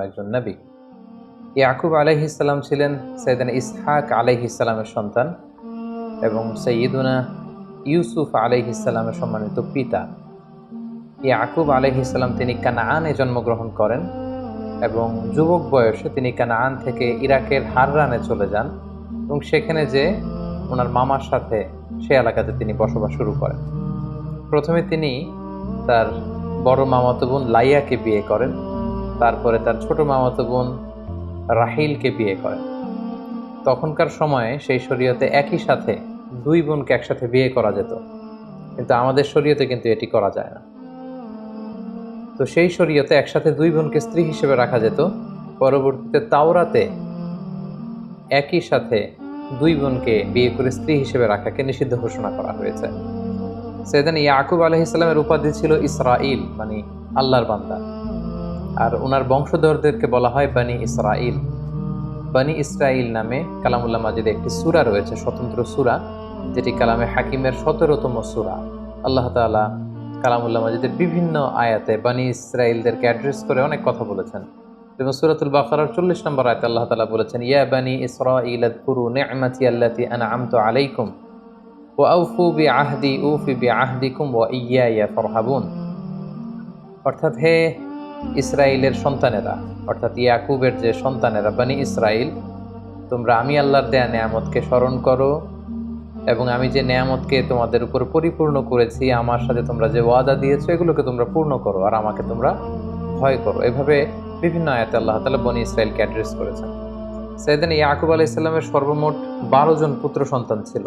একজন নবী। ইয়াকুব আলাইহিস সালাম ছিলেন সাইয়েদনা ইসহাক আলাইহিস সালামের সন্তান এবং সাইয়্যিদুনা ইউসুফ আলাইহিস সালামের সম্মানিত পিতা। ইয়াকুব আলাইহিস সালাম তিনি কানাআনে জন্মগ্রহণ করেন এবং যুবক বয়সে তিনি কানাআন থেকে ইরাকের হাররানে চলে যান এবং সেখানে যে ওনার মামার সাথে সে এলাকাতে তিনি বসবাস শুরু করেন। প্রথমে তিনি তার বড় মামাতো বোন লাইয়াকে বিয়ে করেন, তারপরে তার ছোট মামাতো বোন রাহিলকে বিয়ে করেন। তখনকার সময়ে সেই শরীয়তে একই সাথে দুই বোনকে একসাথে বিয়ে করা যেত, কিন্তু আমাদের শরীয়তে কিন্তু এটি করা যায় না। তো সেই শরীয়তে একসাথে দুই বোনকে স্ত্রী হিসেবে রাখা যেত। পরবর্তীতে তাওরাতে একই সাথে দুই বোনকে বিয়ে করে স্ত্রী হিসেবে রাখাকে নিষিদ্ধ ঘোষণা করা হয়েছে। সাইয়েদনা ইয়াকুব আলাইহিস সালামের উপাধি ছিল ইসরাইল, মানে আল্লাহর বান্দা, আর ওনার বংশধরদেরকে বলা হয় বনি ইসরাইল। বনি ইসরাইল নামে কালামুল্লাহ মাজিদে একটি সূরা রয়েছে, স্বতন্ত্র সূরা, যেটি কালামে হাকিমের 17তম সূরা। আল্লাহ তাআলা কালামুল্লাহ মাজিদের বিভিন্ন আয়াতে বনি ইসরাইলদেরকে অ্যাড্রেস করে অনেক কথা বলেছেন। যেমন সূরাতুল বাকারার 40 নম্বর আয়াতে আল্লাহ তাআলা বলেছেন, ইয়া বনি ইসরাইল আযকুরু নি'মাতি আল্লাতী আন'আমতু আলাইকুম ওয়া আউফু বিআহদি উফি বিআহদিকুম ওয়া ইয়্যায়া ফারহাবুন। অর্থাৎ হে ইসরাইলের সন্তানেরা, অর্থাৎ ইয়াকুবের যে সন্তানেরা বনি ইসরাইল, তোমরা আমি আল্লাহর দেয়া নেয়ামতকে স্মরণ করো এবং আমি যে নেয়ামতকে তোমাদের উপর পরিপূর্ণ করেছি, আমার সাথে তোমরা যে ওয়াদা দিয়েছো, এগুলোকে তোমরা পূর্ণ করো আর আমাকে তোমরা ভয় করো। এভাবে বিভিন্ন আয়াতে আল্লাহ তাআলা বনি ইসরাইলকে অ্যাড্রেস করেছেন। সাইয়েদনা ইয়াকুব আলাইহিস সালামের সর্বমোট 12 জন পুত্র সন্তান ছিল।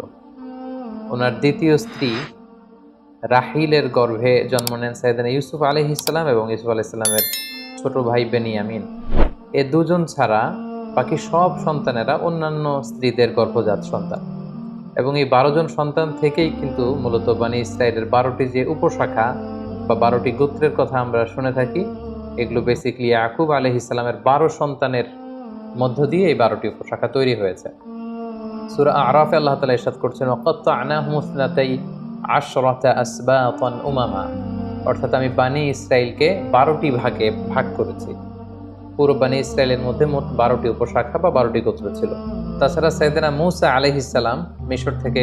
ওনার দ্বিতীয় স্ত্রী রাহিলের গর্ভে জন্ম নেন সাইয়েদনা ইউসুফ আলাইহিস সালাম এবং ইউসুফ আলাইহিস সালামের ছোট ভাই বেনিয়ামিন। এ দুজন ছাড়া বাকি সব সন্তানেরা অন্যান্য স্ত্রীদের গর্ভজাত সন্তান। এবং এই 12 জন সন্তান থেকেই কিন্তু মূলত বনি ইসরাইলের 12টি যে উপশাখা বা 12টি গোত্রের কথা আমরা শুনে থাকি, এগুলো বেসিক্যালি ইয়াকুব আলাইহিস সালামের 12 সন্তানের মধ্য দিয়ে এই 12টি উপশাখা তৈরি হয়েছে। সূরা আরাফে আল্লাহ তাআলা ইরশাদ করছেন, ওয়াকাত্তা'নাহুম ইসনাতাই আশরাতা আসবাতান উমামা, অর্থাৎ আমি বনি ইসরাইলকে 12টি ভাগে ভাগ করেছি। পুরো বনি ইসরাইলের মধ্যে মোট 12টি উপশাখা বা 12টি গোত্র ছিল। তাছাড়া সাইয়েদনা মূসা আলাইহিস সালাম মিশর থেকে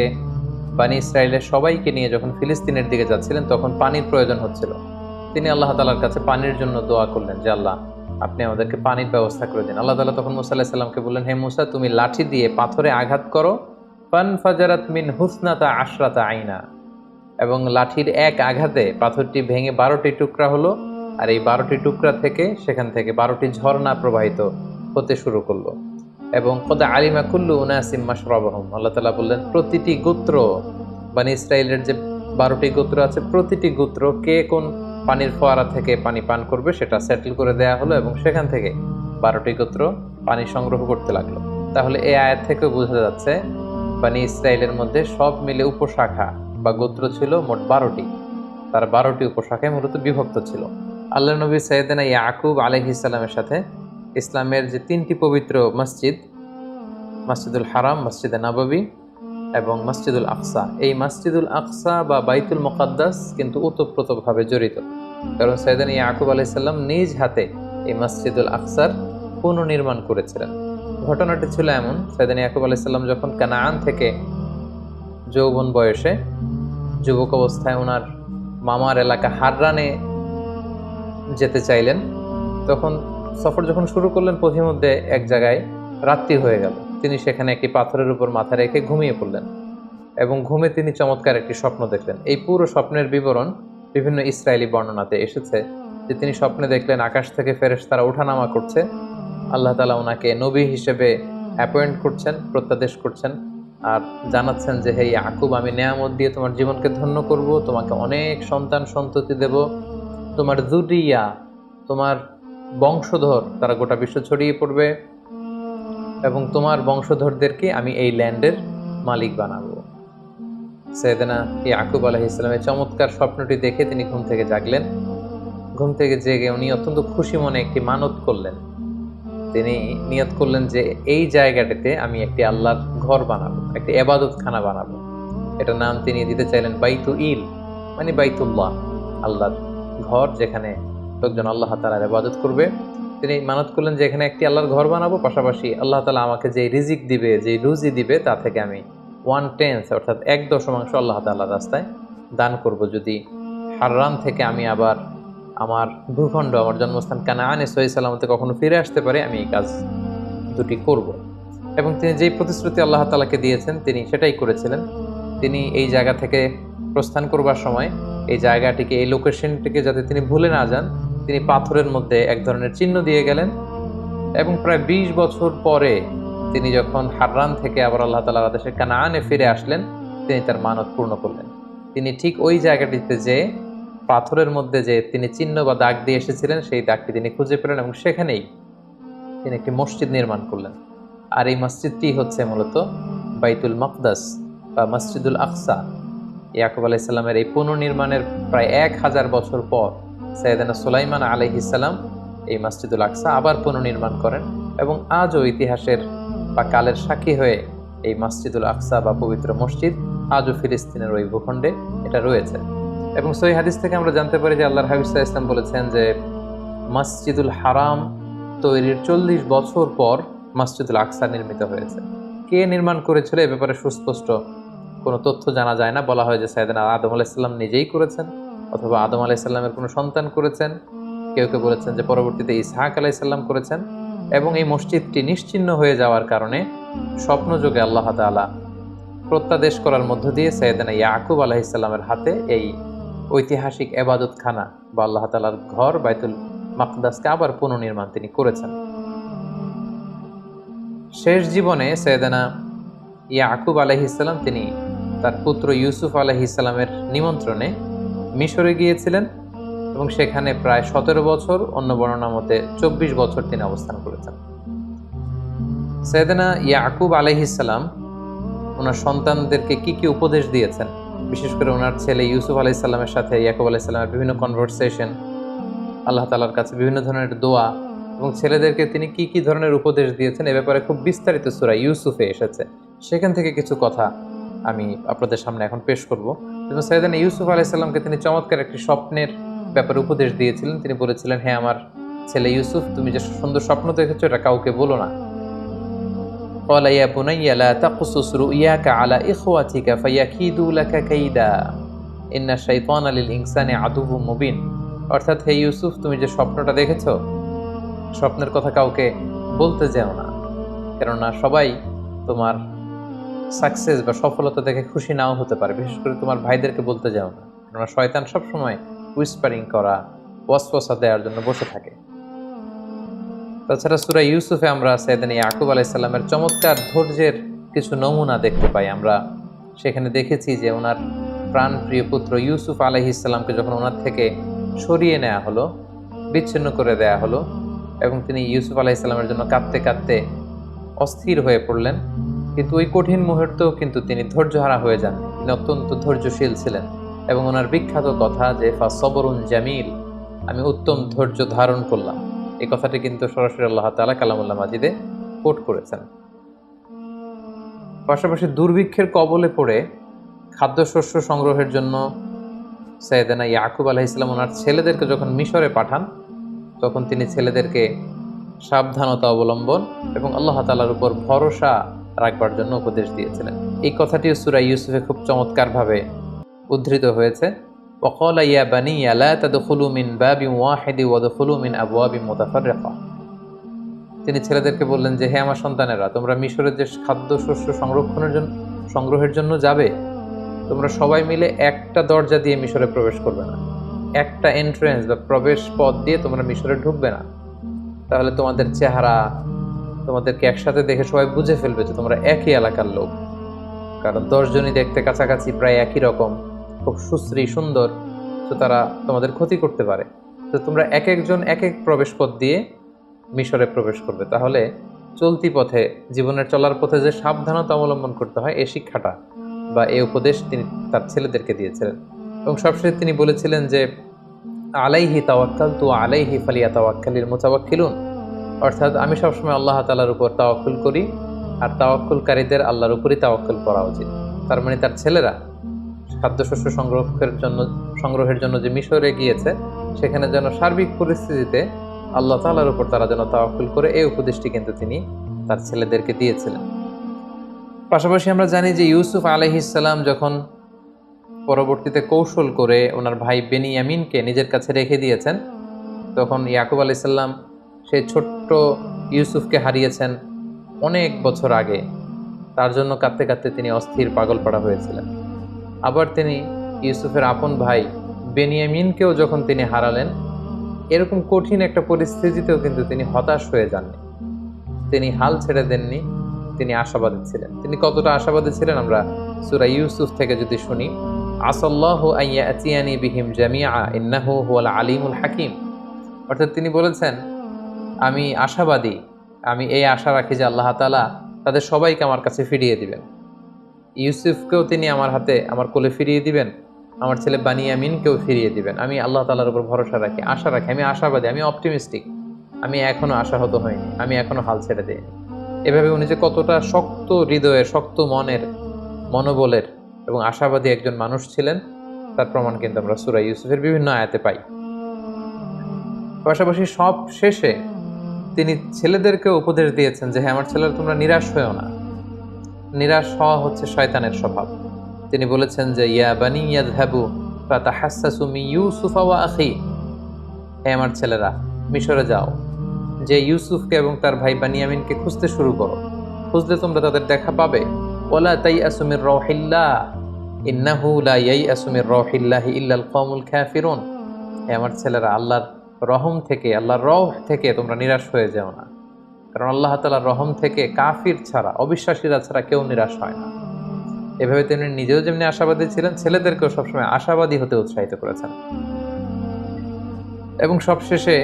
বনি ইসরাইলের সবাইকে নিয়ে যখন ফিলিস্তিনের দিকে যাচ্ছিলেন, তখন পানির প্রয়োজন হচ্ছিল। তিনি আল্লাহ তাআলার কাছে পানির জন্য দোয়া করলেন যে আল্লাহ, আপনি আমাদেরকে পানির ব্যবস্থা করে দিন। আল্লাহ তাআলা তখন মূসা আলাইহিস সালামকে বললেন, হে মূসা, তুমি লাঠি দিয়ে পাথরে আঘাত করো, ফানফাজারাত মিন হুসনাতা আশরাতা আইনা, এবং লাঠির এক আঘাতে পাথরটি ভেঙে 12টি টুকরা হলো, আর এই 12টি টুকরা থেকে সেখান থেকে 12টি ঝর্ণা প্রবাহিত হতে শুরু করলো। এবং কদ আলিমা কুল্লু উনাসিম মাশরাবাহুম, আল্লাহ তাআলা বললেন প্রতিটি গোত্র, বনি ইসরাইলের যে 12টি গোত্র আছে, প্রতিটি গোত্র কে কোন পানির ফোয়ারা থেকে পানি পান করবে সেটা সেটেল করে দেয়া হলো এবং সেখান থেকে 12টি গোত্র পানি সংগ্রহ করতে লাগলো। তাহলে এই আয়াত থেকে বোঝা যাচ্ছে বনি ইসরাইলের মধ্যে সব মিলে উপশাখা বা গোত্র ছিল মোট 12টি। তার 12টি উপশাখায় মূলত বিভক্ত ছিল। আল্লাহর নবী সাইয়েদনা ইয়াকুব আলাইহিস সালামের সাথে ইসলামের যে 3টি পবিত্র মসজিদ, মসজিদুল হারাম, মসজিদে নববী এবং মসজিদুল আকসা, এই মসজিদুল আকসা বা বাইতুল মুকাদ্দাস কিন্তু ওতপ্রোতভাবে জড়িত। কারণ সাইয়েদনা ইয়াকুব আলাইহিস সালাম নিজ হাতে এই মসজিদুল আকসার পুনর্নির্মাণ করেছিলেন। ঘটনাটি ছিল এমন, সাইয়েদনা ইয়াকুব আলাইহিস সালাম যখন কানাআন থেকে যৌবন বয়সে যুবক অবস্থায় ওনার মামার এলাকা হাররানে যেতে চাইলেন, তখন সফর যখন শুরু করলেন, পথিমধ্যে এক জায়গায় রাত্রি হয়ে গেল। তিনি সেখানে একটি পাথরের উপর মাথা রেখে ঘুমিয়ে পড়লেন এবং ঘুমে তিনি চমৎকার একটি স্বপ্ন দেখলেন। এই পুরো স্বপ্নের বিবরণ বিভিন্ন ইসরায়েলি বর্ণনাতে এসেছে যে তিনি স্বপ্নে দেখলেন আকাশ থেকে ফেরেশতারা ওঠানামা করছে, আল্লাহ তাআলা ওনাকে নবী হিসেবে অ্যাপয়েন্ট করছেন, প্রত্যাদেশ করছেন আর জানাচ্ছেন যে হে ইয়াকুব, আমি নেয়ামত দিয়ে তোমার জীবনকে ধন্য করব, তোমাকে অনেক সন্তান সন্ততি দেব, তোমার যুরিয়া, তোমার বংশধর তারা গোটা বিশ্ব ছড়িয়ে পড়বে এবং তোমার বংশধরদেরকে আমি এই ল্যান্ডের মালিক বানাবো। সাইয়েদনা ইয়াকুব আলাইহিস সালামের চমৎকার স্বপ্নটি দেখে তিনি ঘুম থেকে জাগলেন। ঘুম থেকে জেগে উনি অত্যন্ত খুশি মনে একটি মানত করলেন। তিনি নিয়ত করলেন যে এই জায়গাটিতে আমি একটি আল্লাহর ঘর বানাবো, একটি ইবাদতখানা বানাবো। এটার নাম তিনি দিতে চাইলেন বাইতু ইল, মানে বাইতুল্লাহ, আল্লাহর ঘর, যেখানে লোকজন আল্লাহ তাআলার ইবাদত করবে। তিনি মানত করলেন যে এখানে একটি আল্লাহর ঘর বানাবো, পাশাপাশি আল্লাহ তাআলা আমাকে যে রিজিক দিবে, যে রুজি দিবে, তা থেকে আমি 1/10 অর্থাৎ 1/10 আল্লাহ তাআলার রাস্তায় দান করব। যদি হাররান থেকে আমি আবার আমার ভূখণ্ড, আমার জন্মস্থান কানাআনে সহি সালামতে কখনো ফিরে আসতে পারে, আমি এই কাজ দুটি করব। এবং তিনি যেই প্রতিশ্রুতি আল্লাহ তাআলাকে দিয়েছেন তিনি সেটাই করেছিলেন। তিনি এই জায়গা থেকে প্রস্থান করবার সময় এই জায়গাটিকে, এই লোকেশনটিকে যাতে তিনি ভুলে না যান, তিনি পাথরের মধ্যে এক ধরনের চিহ্ন দিয়ে গেলেন। এবং প্রায় 20 বছর পরে তিনি যখন হাররান থেকে আবার আল্লাহ তাআলার আদেশে কানাআনে ফিরে আসলেন, তিনি তার মানত পূর্ণ করলেন। তিনি ঠিক ওই জায়গাটিতে যে পাথরের মধ্যে যে তিনি চিহ্ন বা দাগ দিয়ে এসেছিলেন, সেই দাগটি তিনি খুঁজে পেলেন এবং সেখানেই তিনি একটি মসজিদ নির্মাণ করলেন। আর এই মসজিদটি হচ্ছে মূলত বাইতুল মাকদাস বা মসজিদুল আকসা। ইয়াকুব আলাইহিস সালামের এই পুনর্নির্মাণের প্রায় 1000 বছর পর সাইয়েদানা সুলাইমান আলাইহিস সালাম এই মসজিদুল আকসা আবার পুনর্নির্মাণ করেন এবং আজও ইতিহাসের বা কালের সাক্ষী হয়ে এই মসজিদুল আকসা বা পবিত্র মসজিদ আজও ফিলিস্তিনের ওই ভূখণ্ডে এটা রয়েছে। এবং সহিহ হাদিস থেকে আমরা জানতে পারি যে আল্লাহর হাবিব সাল্লাল্লাহু আলাইহি ওয়াসাল্লাম বলেছেন যে মসজিদুল হারাম তৈরির 40 বছর পর মসজিদুল আকসা নির্মিত হয়েছে। কে নির্মাণ করেছিল এ ব্যাপারে সুস্পষ্ট কোনো তথ্য জানা যায় না। বলা হয় যে সাইয়েদনা আদম আলাইহিস সালাম নিজেই করেছেন, অথবা আদম আলাইহিস সালামের কোনো সন্তান করেছেন। কেউ কেউ বলেছেন যে পরবর্তীতে ইসহাক আলাইহিস সালাম করেছেন। এবং এই মসজিদটি নিশ্চিহ্ন হয়ে যাওয়ার কারণে স্বপ্নযোগে আল্লাহ তাআলা প্রত্যাদেশ করার মধ্য দিয়ে সাইয়েদনা ইয়াকুব আলাইহিস সালামের হাতে এই ঐতিহাসিক ইবাদতখানা বা আল্লাহ তাআলার ঘর বাইতুল মাকদাসকে আবার পুনর্নির্মাণ তিনি করেছেন। শেষ জীবনে সাইয়েদনা ইয়াকুব আলাইহিস সালাম তিনি তার পুত্র ইউসুফ আলাইহিস সালামের নিমন্ত্রণে মিশরে গিয়েছিলেন এবং সেখানে প্রায় 17 বছর, অন্য বর্ণনা মতে 24 বছর তিনি অবস্থান করেছেন। সাইয়েদনা ইয়াকুব আলাইহিস সালাম ওনার সন্তানদেরকে কি কি উপদেশ দিয়েছেন, বিশেষ করে ওনার ছেলে ইউসুফ আলাইহিস সালামের সাথে ইয়াকুব আলাইহিস সালামের বিভিন্ন কনভারসেশন, আল্লাহ তাআলার কাছে বিভিন্ন ধরনের দোয়া এবং ছেলেদেরকে তিনি কি কি ধরনের উপদেশ দিয়েছেন এ ব্যাপারে খুব বিস্তারিত সূরা ইউসুফে এসেছে। সেখান থেকে কিছু কথা আমি আপনাদের সামনে এখন পেশ করব। এবং সাইয়েদনা ইউসুফ আলাইহিস সালামকে তিনি চমৎকার একটি স্বপ্নের ব্যাপারে উপদেশ দিয়েছিলেন। তিনি বলেছিলেন, হে আমার ছেলে ইউসুফ, তুমি যে সুন্দর স্বপ্ন দেখেছো এটা কাউকে বলো না। قال يا بني لا تقصص رؤياك على إخوتك فيكيدوا لك كيدا إن الشيطان للإنسان عدو مبين। অর্থাৎ হে ইউসুফ, তুমি যে স্বপ্নটা দেখেছো, স্বপ্নের কথা কাউকে বলতে যেও না, কেননা সবাই তোমার সাকসেস বা সফলতা দেখে খুশি নাও হতে পারে। বিশেষ করে তোমার ভাইদেরকে বলতে যেও না, কেননা শয়তান সবসময় হুইসপারিং করা, ওয়াসওয়াসা দেওয়ার জন্য বসে থাকে। তাছাড়া সূরা ইউসুফে আমরা সাইয়েদনা ইয়াকুব আলাইহিস সালামের চমৎকার ধৈর্যের কিছু নমুনা দেখতে পাই। আমরা সেখানে দেখেছি যে ওনার প্রাণপ্রিয় পুত্র ইউসুফ আলাইহিস সালামকে যখন ওনার থেকে সরিয়ে নেওয়া হলো, বিচ্ছিন্ন করে দেয়া হলো, এবং তিনি ইউসুফ আলাইহিস সালামের জন্য কাঁদতে কাঁদতে অস্থির হয়ে পড়লেন, কিন্তু ওই কঠিন মুহূর্তেও কিন্তু তিনি ধৈর্যহারা হয়ে যান। তিনি অত্যন্ত ধৈর্যশীল ছিলেন এবং ওনার বিখ্যাত কথা যে ফাসবরুন জামিল, আমি উত্তম ধৈর্য ধারণ করলাম, এই কথাটি কিন্তু সরাসরি আল্লাহ তাআলা কালামুল্লাহ মাজিদে কোট করেছেন। পাশাপাশি দুর্ভিক্ষের কবলে পড়ে খাদ্যশস্য সংগ্রহের জন্য সাইয়েদনা ইয়াকুব আলাইহিস সালাম ওনার ছেলেদেরকে যখন মিশরে পাঠান, তখন তিনি ছেলেদেরকে সাবধানতা অবলম্বন এবং আল্লাহ তাআলার উপর ভরসা রাখবার জন্য উপদেশ দিয়েছিলেন। এই কথাটিও সূরা ইউসুফে খুব চমৎকারভাবে উদ্ধৃত হয়েছে। وقال يا بني لا تدخلوا من باب واحد وادخلوا من أبواب متفرقة। তিনি ছেলেদেরকে বললেন যে, হে আমার সন্তানেরা, তোমরা মিশরের যে খাদ্যশস্য সংগ্রহের জন্য যাবে, তোমরা সবাই মিলে একটা দরজা দিয়ে মিশরে প্রবেশ করবে না, একটা এন্ট্রেন্স বা প্রবেশ পথ দিয়ে তোমরা মিশরে ঢুকবে না। তাহলে তোমাদের চেহারা, তোমাদেরকে একসাথে দেখে সবাই বুঝে ফেলবে যে তোমরা একই এলাকার লোক, কারণ 10 জনই দেখতে কাছাকাছি প্রায় একই রকম, খুব সুশ্রী সুন্দর, তো তারা তোমাদের ক্ষতি করতে পারে। তো তোমরা এক একজন এক এক প্রবেশ পথ দিয়ে মিশরে প্রবেশ করবে। তাহলে চলতি পথে, জীবনের চলার পথে যে সাবধানতা অবলম্বন করতে হয়, এই শিক্ষাটা বা এই উপদেশ তিনি তার ছেলেদেরকে দিয়েছিলেন। এবং সবশেষে তিনি বলেছিলেন যে আলাইহি তাওয়াক্কালতু আলাইহি ফালিয়াতাওয়াক্কালিল মুতাওয়াক্কিলুন, অর্থাৎ আমি সবসময় আল্লাহ তাআলার উপর তাওয়াক্কুল করি, আর তাওয়াক্কুলকারীদের আল্লাহর উপরই তাওয়াক্কুল করা উচিত। তার মানে তার ছেলেরা খাদ্যশস্য সংগ্রহের জন্য যে মিশরে গিয়েছে, সেখানে যেন সার্বিক পরিস্থিতিতে আল্লাহ তাআলার উপর তারা যেন তাওয়াক্কুল করে, এই উপদেশটি কিন্তু তিনি তার ছেলেদেরকে দিয়েছিলেন। পাশাপাশি আমরা জানি যে ইউসুফ আলাইহিস সালাম যখন পরবর্তীতে কৌশল করে ওনার ভাই বেনিয়ামিনকে নিজের কাছে রেখে দিয়েছেন, তখন ইয়াকুব আলাইহিস সালাম সেই ছোট্ট ইউসুফকে হারিয়েছেন অনেক বছর আগে। তার জন্য কাঁদতে কাঁদতে তিনি অস্থির পাগলপাড়া হয়েছিলেন। আবার তিনি ইউসুফের আপন ভাই বেনিয়ামিনকেও যখন তিনি হারালেন, এরকম কঠিন একটা পরিস্থিতিতেও কিন্তু তিনি হতাশ হয়ে যাননি, তিনি হাল ছেড়ে দেননি, তিনি আশাবাদী ছিলেন। তিনি কতটা আশাবাদী ছিলেন আমরা সূরা ইউসুফ থেকে যদি শুনি, আসাল্লাহু আইয়াতিয়ানি বিহিম জামিআ ইন্নাহু হুয়াল আলিমুল হাকিম। অর্থাৎ তিনি বলেছেন, আমি আশাবাদী, আমি এই আশা রাখি যে আল্লাহ তাআলা তাদের সবাইকে আমার কাছে ফিরিয়ে দিবেন। ইউসুফকেও তিনি আমার হাতে, আমার কোলে ফিরিয়ে দিবেন, আমার ছেলে বানিয়ামিনকেও ফিরিয়ে দিবেন। আমি আল্লাহ তাআলার উপর ভরসা রাখি, আশা রাখি, আমি আশাবাদী, আমি অপটিমিস্টিক, আমি এখনো আশাহত হইনি, আমি এখনো হাল ছেড়ে দিইনি। এভাবে উনি যে কতটা শক্ত হৃদয়ের, শক্ত মনের, মনোবলের এবং আশাবাদী একজন মানুষ ছিলেন, তার প্রমাণ কিন্তু আমরা সূরা ইউসুফের বিভিন্ন আয়াতে পাই। পাশাপাশি সব শেষে তিনি ছেলেদেরকে উপদেশ দিয়েছেন যে হ্যাঁ আমার ছেলেরা তোমরা নিরাশ হয়েও না, নিরাশ হওয়া হচ্ছে শয়তানের স্বভাব। তিনি বলেছেন যে ইয়া বানি ইয়াযহাবু ফাতাহাসসাসু মিন ইউসুফা ওয়া আখি, হে আমার ছেলেরা মিশরে যাও, যে ইউসুফকে এবং তার ভাই বানিয়ামিনকে খুঁজতে শুরু করো, খুঁজলে তোমরা তাদের দেখা পাবে। ওয়ালা তাইয়াসু মির রাউহিল্লাহ ইন্নাহু লা ইয়াইয়াসু মির রাউহিল্লাহি ইল্লাল কওমুল কাফিরুন, হে আমার ছেলেরা আল্লাহর রহম থেকে, আল্লাহর রহ থেকে তোমরা নিরাশ হয়ে যাও না, কারণ আল্লাহ তাআলার রহম থেকে কাফির ছাড়া, অবিশ্বাসীরা ছাড়া কেউ নিরাশ হয় না। এভাবে তিনি নিজেও যেমনি আশাবাদী ছিলেন, ছেলেদেরকেও সবসময় আশাবাদী হতে উৎসাহিত করেছেন। এবং সবশেষে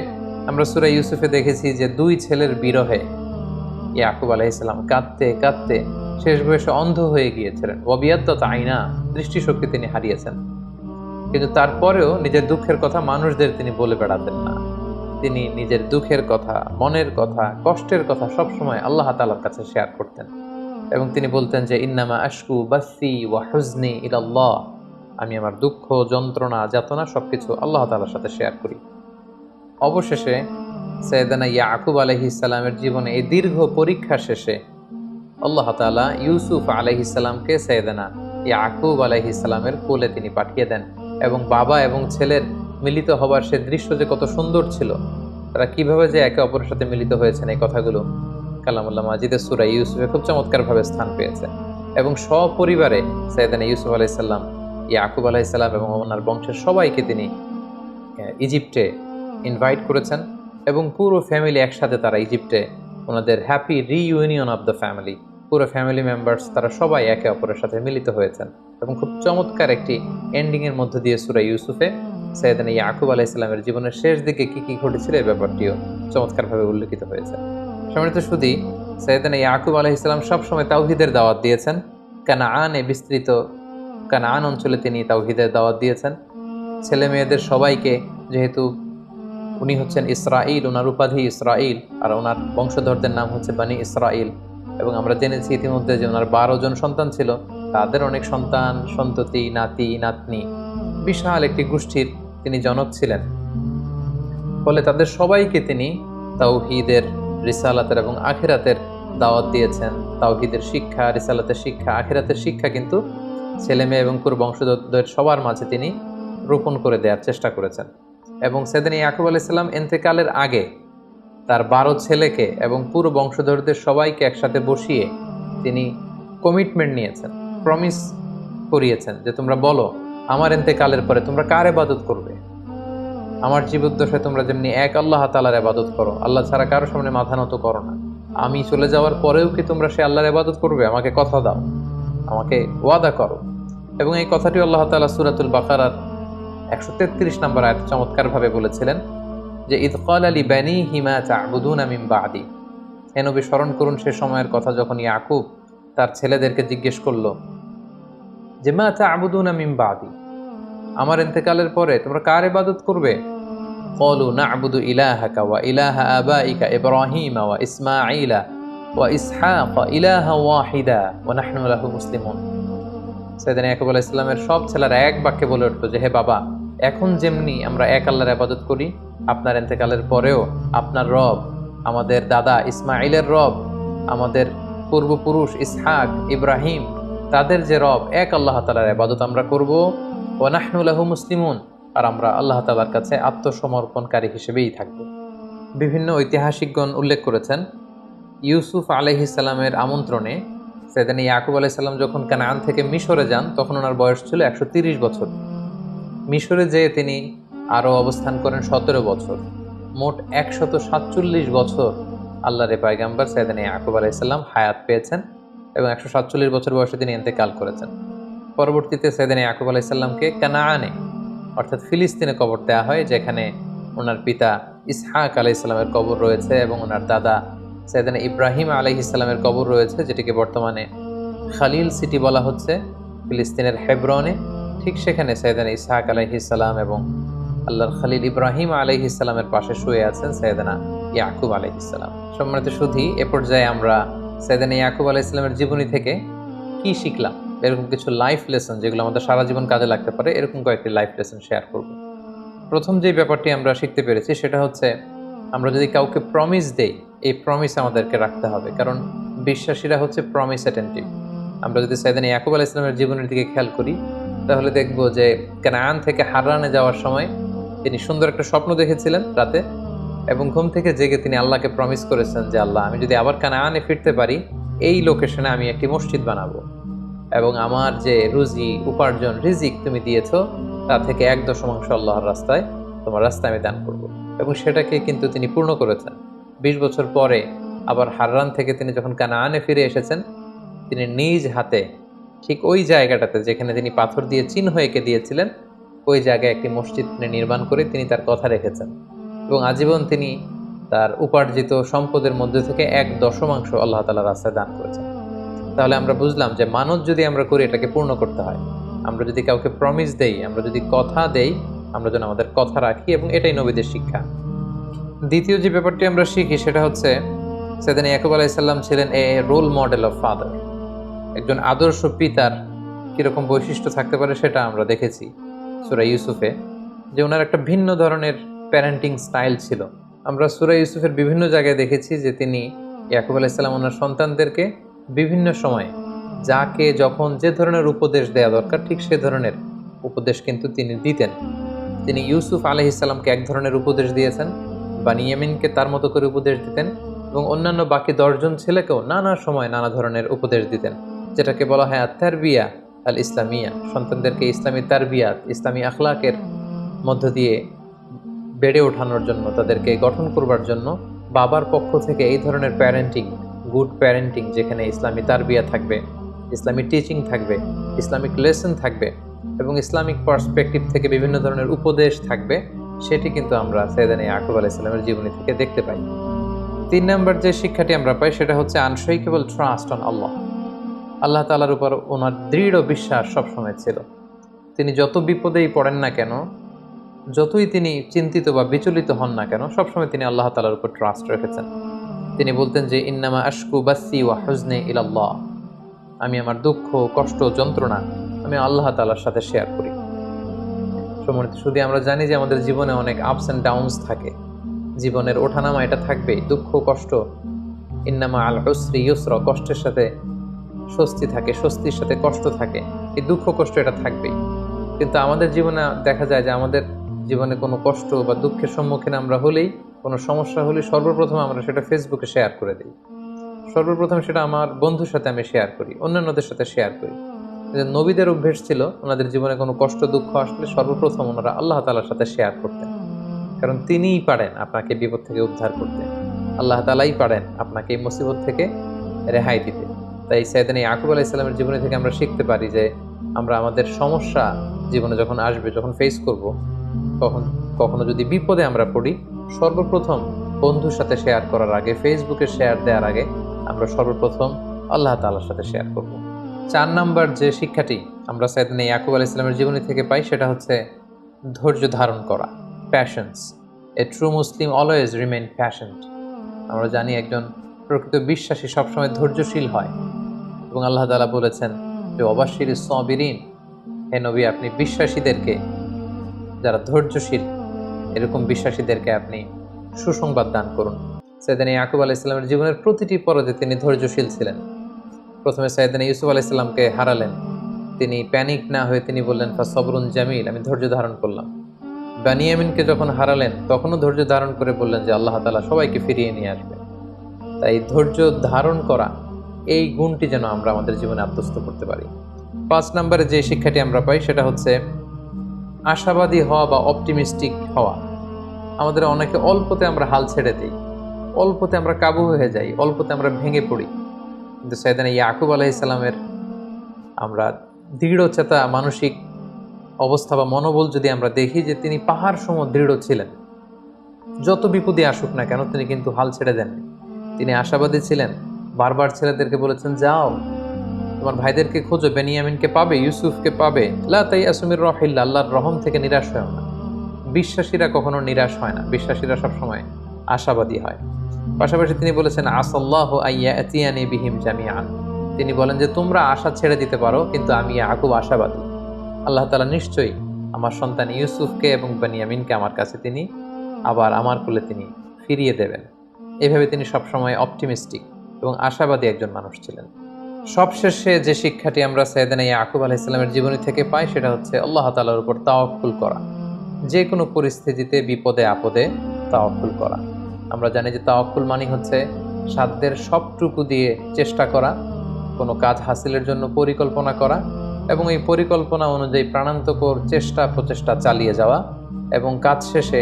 আমরা সূরা ইউসুফে দেখেছি যে দুই ছেলের বিরহে ইয়াকুব আলাইহিস সালাম কাঁদতে কাঁদতে শেষ বয়সে অন্ধ হয়ে গিয়েছিলেন। ওয়াবিয়াদ্দাত আইনা, দৃষ্টিশক্তি তিনি হারিয়েছেন। কিন্তু তারপরেও নিজের দুঃখের কথা মানুষদের তিনি বলে বেড়াতেন না। তিনি নিজের দুঃখের কথা, মনের কথা, কষ্টের কথা সবসময় আল্লাহ তাআলার কাছে শেয়ার করতেন। এবং তিনি বলতেন যে ইন্নামা আশকু বাসি ওয়া হুজনি ইলাল্লাহ, আমি আমার দুঃখ, যন্ত্রণা, যাতনা সবকিছু আল্লাহ তাআলার সাথে শেয়ার করি। অবশেষে সাইয়েদানা ইয়াকুব আলাইহিস সালামের জীবনে এই দীর্ঘ পরীক্ষা শেষে আল্লাহ তাআলা ইউসুফ আলাইহিস সালামকে সাইয়েদানা ইয়াকুব আলাইহিস সালামের কোলে তিনি পাঠিয়ে দেন। এবং বাবা এবং ছেলের মিলিত হবার সে দৃশ্য যে কত সুন্দর ছিল, তারা কিভাবে যে একে অপরের সাথে মিলিত হয়েছেন, এই কথাগুলো কালামুল্লাহ মাজিদের সূরা ইউসুফে খুব চমৎকারভাবে স্থান পেয়েছে। এবং সপরিবারে সাইয়েদানা ইউসুফ আলাইহিস সালাম, ইয়াকুব আলাইহিস সালাম এবং ওনার বংশের সবাইকে তিনি ইজিপ্টে ইনভাইট করেছেন। এবং পুরো ফ্যামিলি একসাথে তারা ইজিপ্টে ওনাদের happy reunion of the family, পুরো ফ্যামিলি মেম্বার্স তারা সবাই একে অপরের সাথে মিলিত হয়েছেন। এবং খুব চমৎকার একটি এন্ডিংয়ের মধ্য দিয়ে সূরা ইউসুফে সাইয়েদানা ইয়াকুব আলাইহিস সালামের জীবনের শেষ দিকে কি কি ঘটেছিল এই ব্যাপারটিও চমৎকারভাবে উল্লেখিত হয়েছে। সম্মানিত সুধী, সাইয়েদানা ইয়াকুব আলাইহিস সালাম সবসময় তাওহীদের দাওয়াত দিয়েছেন। কানাআনে বিস্তৃত কানাআন অঞ্চলে তিনি তাওহীদের দাওয়াত দিয়েছেন। ছেলে মেয়েদের সবাইকে, যেহেতু উনি হচ্ছেন ইসরাইল, ওনার উপাধি ইসরাইল, আর ওনার বংশধরদের নাম হচ্ছে বানি ইসরাইল। এবং আমরা জেনেছি ইতিমধ্যে যে ওনার 12 জন সন্তান ছিল, তাদের অনেক সন্তান, সন্ততি, নাতি নাতনি, বিশাল একটি গোষ্ঠীর তিনি জনক ছিলেন। ফলে তাদের সবাইকে তিনি তাওহীদের, রিসালাতের এবং আখিরাতের দাওয়াত দিয়েছেন। তাওহীদের শিক্ষা, রিসালাতের শিক্ষা, আখিরাতের শিক্ষা কিন্তু ছেলে মেয়ে এবং পুরো বংশধরদের সবার মাঝে তিনি রোপণ করে দেওয়ার চেষ্টা করেছেন। এবং সাইয়েদানা ইয়াকুব আলাইহিস সালাম ইন্তেকালের আগে তার 12 ছেলেকে এবং পুরো বংশধরদের সবাইকে একসাথে বসিয়ে তিনি কমিটমেন্ট নিয়েছেন, প্রমিস করিয়েছেন যে তোমরা বলো আমার ইন্তেকালের পরে তোমরা কার ইবাদত করবে। আমার জীবদ্দশায় তোমরা যেমনি এক আল্লাহ তাআলার ইবাদত করো, আল্লাহ ছাড়া কারো সামনে মাথা নত করো না, আমি চলে যাওয়ার পরেও কি তোমরা সেই আল্লাহর ইবাদত করবে? আমাকে কথা দাও, আমাকে ওয়াদা করো। এবং এই কথাটি আল্লাহ তাআলা সূরাতুল বাকারার 133 নম্বর আয়াতে চমৎকারভাবে বলেছিলেন যে ইয ক্বালা লিবানিহি মা তা'বুদুনা মিন বা'দি। হে নবী, স্মরণ করুন সে সময়ের কথা যখন ইয়াকুব তার ছেলেদেরকে জিজ্ঞেস করলো যে মা তা'বুদুনা মিন বা'দি, আমার ইন্তেকালের পরে তোমরা কার ইবাদত করবে? ক্বালু না'বুদু ইলাহাকা ওয়া ইলাহা আবাইকা ইব্রাহিমা ওয়া ইসমাঈলা ওয়া ইসহাকা ইলাহা ওয়াহিদা ওয়া নাহনু লাহু মুসলিমুন। সাইয়েদানা ইয়াকুব আলাইহিস সালামের সব ছেলেরা এক বাক্যে বলে উঠলো যে হে বাবা, এখন যেমনি আমরা এক আল্লাহর ইবাদত করি, আপনার ইন্তেকালের পরেও আপনার রব, আমাদের দাদা ইসমাইলের রব, আমাদের পূর্বপুরুষ ইসহাক, ইব্রাহিম, তাদের যে রব এক আল্লাহ তাআলার ইবাদত আমরা করব। ওয়া নাহনু লাহু মুসলিমুন, আর আমরা আল্লাহ তাআলার কাছে আত্মসমর্পণকারী হিসেবেই থাকব। বিভিন্ন ঐতিহাসিকগণ উল্লেখ করেছেন, ইউসুফ আলাইহিস সালামের আমন্ত্রণে সাইয়েদনা ইয়াকুব আলাইহিস সালাম যখন কানান থেকে মিশরে যান, তখন ওনার বয়স ছিল 130 বছর। মিশরে যেয়ে তিনি আরও অবস্থান করেন 17 বছর। মোট 147 বছর আল্লাহর পয়গম্বর সাইয়েদনা ইয়াকুব আলাইহিস সালাম হায়াত পেয়েছেন এবং 147 বছর বয়সে তিনি ইন্তেকাল করেছেন। পরবর্তীতে সাইয়েদনা ইয়াকুব আলাইহিস সালামকে কানানে অর্থাৎ ফিলিস্তিনে কবর দেওয়া হয়, যেখানে ওনার পিতা ইসহাক আলাইহিস সালামের কবর রয়েছে এবং ওনার দাদা সাইয়েদনা ইব্রাহিম আলাইহিস সালামের কবর রয়েছে, যেটিকে বর্তমানে খালিল সিটি বলা হচ্ছে, ফিলিস্তিনের হেব্রনে। ঠিক সেখানে সাইয়েদনা ইসহাক আলাইহিস সালাম এবং আল্লাহর খালিল ইব্রাহিম আলাইহিস সালামের পাশে শুয়ে আছেন সাইয়েদনা ইয়াকুব আলাইহিস সালাম। সম্মানিত সুধী, এ পর্যায়ে আমরা সাইয়েদনা ইয়াকুব আলাইহিস সালামের জীবনী থেকে কি শিখলাম, এরকম কিছু লাইফ লেসন যেগুলো আমাদের সারা জীবন কাজে লাগতে পারে, এরকম কয়েকটি লাইফ লেসন শেয়ার করব। প্রথম যে ব্যাপারটি আমরা শিখতে পেরেছি সেটা হচ্ছে, আমরা যদি কাউকে প্রমিস দেই, এই প্রমিস আমাদেরকে রাখতে হবে, কারণ বিশ্বাসীরা হচ্ছে প্রমিস অ্যাটেন্টিভ। আমরা যদি সাইয়েদনা ইয়াকুব আলাইহিস সালামের জীবনের দিকে খেয়াল করি, তাহলে দেখব যে কানান থেকে হারানে যাওয়ার সময় তিনি সুন্দর একটা স্বপ্ন দেখেছিলেন রাতে, এবং ঘুম থেকে জেগে তিনি আল্লাহকে প্রমিস করেছেন যে আল্লাহ, আমি যদি আবার কানানে ফিরতে পারি, এই লোকেশনে আমি একটি মসজিদ বানাবো, এবং আমার যে রুজি উপার্জন রিজিক তুমি দিয়েছো, তা থেকে 1/10 আল্লাহর রাস্তায়, তোমার রাস্তায় আমি দান করব। এবং সেটাকে কিন্তু তিনি পূর্ণ করেছেন। 20 বছর পরে আবার হাররান থেকে তিনি যখন কানানে ফিরে এসেছেন, তিনি নিজ হাতে ঠিক ওই জায়গাটাতে যেখানে তিনি পাথর দিয়ে চিহ্ন এঁকে দিয়েছিলেন, ওই জায়গায় একটি মসজিদ তিনি নির্মাণ করে তিনি তার কথা রেখেছেন, এবং আজীবন তিনি তার উপার্জিত সম্পদের মধ্যে থেকে 1/10 আল্লাহ তাআলার রাস্তায় দান করেছেন। তাহলে আমরা বুঝলাম যে মানত যদি আমরা করি, এটাকে পূর্ণ করতে হয়। আমরা যদি কাউকে প্রমিস দেই, আমরা যদি কথা দেই, আমরা যেন আমাদের কথা রাখি, এবং এটাই নবীদের শিক্ষা। দ্বিতীয় যে ব্যাপারটি আমরা শিখি সেটা হচ্ছে, সাইয়েদনা ইয়াকুব আলাইহিস সালাম ছিলেন এ রোল মডেল অফ ফাদার। একজন আদর্শ পিতার কীরকম বৈশিষ্ট্য থাকতে পারে সেটা আমরা দেখেছি সূরা ইউসুফে, যে ওনার একটা ভিন্ন ধরনের প্যারেন্টিং স্টাইল ছিল। আমরা সূরা ইউসুফের বিভিন্ন জায়গায় দেখেছি যে তিনি ইয়াকুব আলাইহিস সালাম ওনার সন্তানদেরকে বিভিন্ন সময় যাকে যখন যে ধরনের উপদেশ দেওয়া দরকার, ঠিক সে ধরনের উপদেশ কিন্তু তিনি দিতেন। তিনি ইউসুফ আলাইহিস সালামকে এক ধরনের উপদেশ দিয়েছেন, বানিয়ামিনকে তার মতো করে উপদেশ দিতেন, এবং অন্যান্য বাকি 10 জন ছেলেকেও নানা সময় নানা ধরনের উপদেশ দিতেন, যেটাকে বলা হয় আত-তারবিয়া আল ইসলামিয়া। সন্তানদেরকে ইসলামী তারবিয়াত, ইসলামী আখলাকের মধ্য দিয়ে বেড়ে ওঠানোর জন্য, তাদেরকে গঠন করবার জন্য বাবার পক্ষ থেকে এই ধরনের প্যারেন্টিং, গুড প্যারেন্টিং, যেখানে ইসলামী তারবিয়া থাকবে, ইসলামী টিচিং থাকবে, ইসলামিক লেসন থাকবে, এবং ইসলামিক পার্সপেক্টিভ থেকে বিভিন্ন ধরনের উপদেশ থাকবে, সেটি কিন্তু আমরা সাইয়েদনা ইয়াকুব আলাইহিস সালামের জীবনী থেকে দেখতে পাই। 3 নম্বর যে শিক্ষাটি আমরা পাই সেটা হচ্ছে আনশেকেবল ট্রাস্ট অন আল্লাহ। আল্লাহ তাআলার উপর ওনার দৃঢ় বিশ্বাস সবসময় ছিল। তিনি যত বিপদেই পড়েন না কেন, যতই তিনি চিন্তিত বা বিচলিত হন না কেন, সবসময় তিনি আল্লাহ তাআলার উপর ট্রাস্ট রেখেছেন। তিনি বলতেন যে ইন্নামা আশকু বাসি ওয়া হুজনি ইলাল্লাহ, আমি আমার দুঃখ, কষ্ট, যন্ত্রণা আমি আল্লাহ তাআলার সাথে শেয়ার করি। সম্মানিত শুধু আমরা জানি যে আমাদের জীবনে অনেক আপস অ্যান্ড ডাউনস থাকে, জীবনের ওঠানামা এটা থাকবেই, দুঃখ কষ্ট। ইন্নামা আল উসরি ইউসরা, কষ্টের সাথে স্বস্তি থাকে, স্বস্তির সাথে কষ্ট থাকে, এই দুঃখ কষ্ট এটা থাকবেই। কিন্তু আমাদের জীবনে দেখা যায় যে আমাদের জীবনে কোনো কষ্ট বা দুঃখের সম্মুখীন আমরা হলেই, কোনো সমস্যা হলে সর্বপ্রথম আমরা সেটা ফেসবুকে শেয়ার করে দিই, সর্বপ্রথম সেটা আমার বন্ধুর সাথে আমি শেয়ার করি, অন্যান্যদের সাথে শেয়ার করি। নবীদের অভ্যেস ছিল, ওনাদের জীবনে কোনো কষ্ট দুঃখ আসলে সর্বপ্রথম ওনারা আল্লাহ তাআলার সাথে শেয়ার করতেন, কারণ তিনিই পারেন আপনাকে বিপদ থেকে উদ্ধার করতে, আল্লাহ তাআলাই পারেন আপনাকে এই মুসিবত থেকে রেহাই দিতে। তাই সাইয়েদনা ইয়াকুব আলাইহিস সালামের জীবনী থেকে আমরা শিখতে পারি যে আমরা আমাদের সমস্যা জীবনে যখন আসবে, যখন ফেস করব, কখনো যদি বিপদে আমরা পড়ি, সর্বপ্রথম বন্ধুর সাথে শেয়ার করার আগে, ফেসবুকে শেয়ার দেওয়ার আগে আমরা সর্বপ্রথম আল্লাহ তাআলার সাথে শেয়ার করব। 4 নাম্বার যে শিক্ষাটি আমরা সাইয়েদনা ইয়াকুব আলাইহিস সালামের জীবনী থেকে পাই সেটা হচ্ছে ধৈর্য ধারণ করা, patience. A true Muslim always remain patient. আমরা জানি একজন প্রকৃত বিশ্বাসী সবসময় ধৈর্যশীল হয়, এবং আল্লাহ তাআলা বলেছেন যে ওয়াবাশশিরিস সাবিরিন, হে নবী আপনি বিশ্বাসীদেরকে, যারা ধৈর্যশীল, এরকম বিশ্বাসীদেরকে আপনি সুসংবাদ দান করুন। সাইয়েদনা ইয়াকুব আলাইহিস সালামের জীবনের প্রতিটি পর্যায়ে তিনি ধৈর্যশীল ছিলেন। প্রথমে সাইয়েদনা ইউসুফ আলাইহিস সালামকে হারালেন, তিনি প্যানিক না হয়ে তিনি বললেন ফাসবরুন জামিল, আমি ধৈর্য ধারণ করলাম। বানিয়ামিনকে যখন হারালেন তখনও ধৈর্য ধারণ করে বললেন যে আল্লাহ তাআলা সবাইকে ফিরিয়ে নিয়ে আসবে। তাই ধৈর্য ধারণ করা, এই গুণটি যেন আমরা আমাদের জীবনে আত্মস্থ করতে পারি। 5 নম্বরে যে শিক্ষাটি আমরা পাই সেটা হচ্ছে আশাবাদী হওয়া বা অপটিমিস্টিক হওয়া। আমাদের অনেকে অল্পতে আমরা হাল ছেড়ে দিই, অল্পতে আমরা কাবু হয়ে যাই, অল্পতে আমরা ভেঙে পড়ি। কিন্তু সাইয়েদনা ইয়াকুব আলাইহিস সালামের আমরা দৃঢ়চেতা মানসিক অবস্থা বা মনোবল যদি আমরা দেখি, যে তিনি পাহাড় সম দৃঢ় ছিলেন। যত বিপদে আসুক না কেন তিনি কিন্তু হাল ছেড়ে দেননি। তিনি আশাবাদী ছিলেন। বারবার ছেলেদেরকে বলেছেন, যাও তোমার ভাইদেরকে খোঁজো, বেনিয়ামিনকে পাবে, ইউসুফকে পাবে। লা তাইয়াসু মির রাহিল্লাহ, আল্লাহর রহম থেকে নিরাশ হয় না। বিশ্বাসীরা কখনো নিরাশ হয় না, বিশ্বাসীরা সবসময় আশাবাদী হয়। পাশাপাশি তিনি বলেছেন আসাল্লাহু আইয়াতিয়ানি বিহিম জামিআন, তিনি বলেন যে তোমরা আশা ছেড়ে দিতে পারো, কিন্তু আমি ইয়াকুব আশাবাদী। আল্লাহ তাআলা নিশ্চয়ই আমার সন্তান ইউসুফকে এবং বেনিয়ামিনকে আমার কাছে তিনি আবার আমার কোলে তিনি ফিরিয়ে দেবেন। এইভাবে তিনি সবসময় অপটিমিস্টিক এবং আশাবাদী একজন মানুষ ছিলেন। সবশেষে যে শিক্ষাটি আমরা সাইয়েদনা ইয়াকুব আলাইহিস সালামের জীবনী থেকে পাই সেটা হচ্ছে আল্লাহ তাআলার উপর তাওয়াক্কুল করা। যে কোনো পরিস্থিতিতে বিপদে আপদে তাওয়াক্কুল করা। আমরা জানি যে তাওয়াক্কুল মানে হচ্ছে সাধ্যের সবটুকু দিয়ে চেষ্টা করা, কোনো কাজ হাসিলের জন্য পরিকল্পনা করা এবং এই পরিকল্পনা অনুযায়ী প্রাণান্তকর চেষ্টা প্রচেষ্টা চালিয়ে যাওয়া এবং কাজ শেষে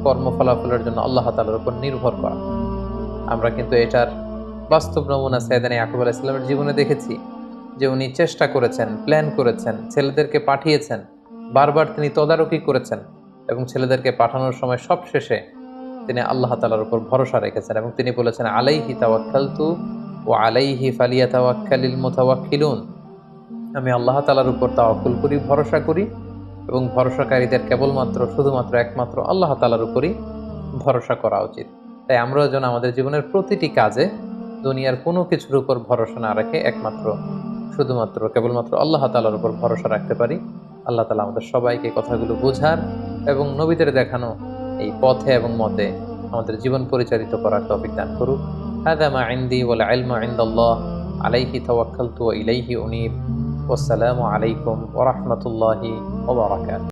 কর্মফলাফলের জন্য আল্লাহ তাআলার উপর নির্ভর করা। আমরা কিন্তু এটার বাস্তব নমুনা সাইয়েদনা ইয়াকুব আলাইহিস সালামের জীবনে দেখেছি, যে উনি চেষ্টা করেছেন, প্ল্যান করেছেন, ছেলেদেরকে পাঠিয়েছেন, বারবার তিনি তদারকি করেছেন এবং ছেলেদেরকে পাঠানোর সময় সব শেষে তিনি আল্লাহ তাআলার উপর ভরসা রেখেছেন এবং তিনি বলেছেন আলাইহি তাওয়াক্কালতু ওয়া আলাইহি ফালিয়াতাওয়াক্কালিল মুতাওয়াক্কিলুন, আমি আল্লাহ তাআলার উপর তাওয়াক্কুল করি, ভরসা করি এবং ভরসাকারীদের কেবলমাত্র শুধুমাত্র একমাত্র আল্লাহ তাআলার উপরই ভরসা করা উচিত। তাই আমরা যেন আমাদের জীবনের প্রতিটি কাজে দুনিয়ার কোনো কিছুর উপর ভরসা না রেখে একমাত্র শুধুমাত্র কেবলমাত্র আল্লাহ তাআলার উপর ভরসা রাখতে পারি। আল্লাহ তাআলা আমাদের সবাইকে কথাগুলো বোঝার এবং নবীদের দেখানো এই পথে এবং মতে আমাদের জীবন পরিচালিত করার তৌফিক দান করুক। হাদা মা ইনদি ওয়াল ইলমু ইনদাল্লাহ, আলাইহি তাওয়াক্কালতু ওয়া ইলাইহি উনীব। ওয়াসসালামু আলাইকুম ওয়া রাহমাতুল্লাহি ওয়া বারাকাতুহু।